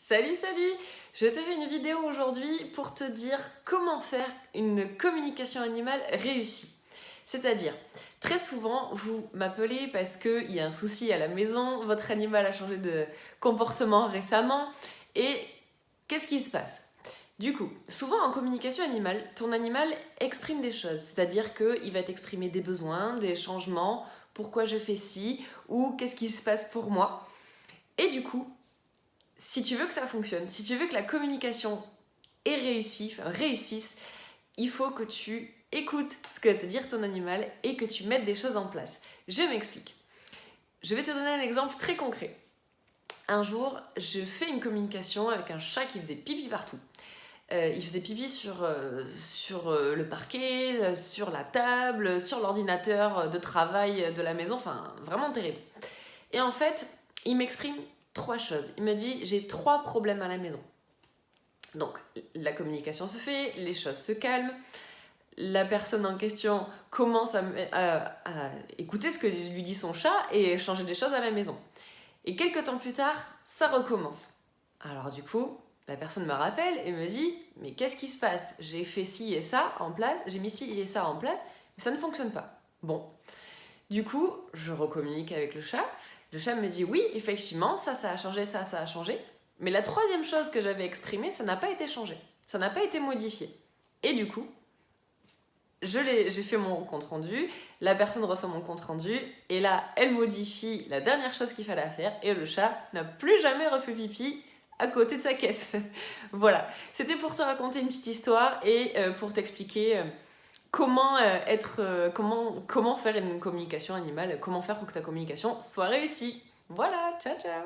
Salut, salut! Je te fais une vidéo aujourd'hui pour te dire comment faire une communication animale réussie. C'est-à-dire, très souvent, vous m'appelez parce qu'il y a un souci à la maison, votre animal a changé de comportement récemment, et qu'est-ce qui se passe? Du coup, souvent en communication animale, ton animal exprime des choses, c'est-à-dire qu'il va t'exprimer des besoins, des changements, pourquoi je fais ci, ou qu'est-ce qui se passe pour moi. Et du coup, si tu veux que ça fonctionne, si tu veux que la communication réussisse, il faut que tu écoutes ce que va te dire ton animal et que tu mettes des choses en place. Je m'explique. Je vais te donner un exemple très concret. Un jour, je fais une communication avec un chat qui faisait pipi partout. Il faisait pipi sur le parquet, sur la table, sur l'ordinateur de travail de la maison, enfin vraiment terrible. Et en fait, il m'exprime 3 choses. Il me dit, j'ai 3 problèmes à la maison. Donc, la communication se fait, les choses se calment, la personne en question commence à écouter ce que lui dit son chat et changer des choses à la maison. Et quelques temps plus tard, ça recommence. Alors du coup, la personne me rappelle et me dit, mais qu'est-ce qui se passe? J'ai fait ci et ça en place, j'ai mis ci et ça en place, mais ça ne fonctionne pas. Bon, du coup, je recommunique avec le chat. Le chat me dit oui, effectivement, ça a changé, ça a changé. Mais la troisième chose que j'avais exprimée, ça n'a pas été changé. Ça n'a pas été modifié. Et du coup, j'ai fait mon compte rendu, la personne reçoit mon compte rendu, et là, elle modifie la dernière chose qu'il fallait faire, et le chat n'a plus jamais refait pipi à côté de sa caisse. Voilà, c'était pour te raconter une petite histoire et pour t'expliquer comment faire une communication animale, comment faire pour que ta communication soit réussie. Voilà, ciao ciao!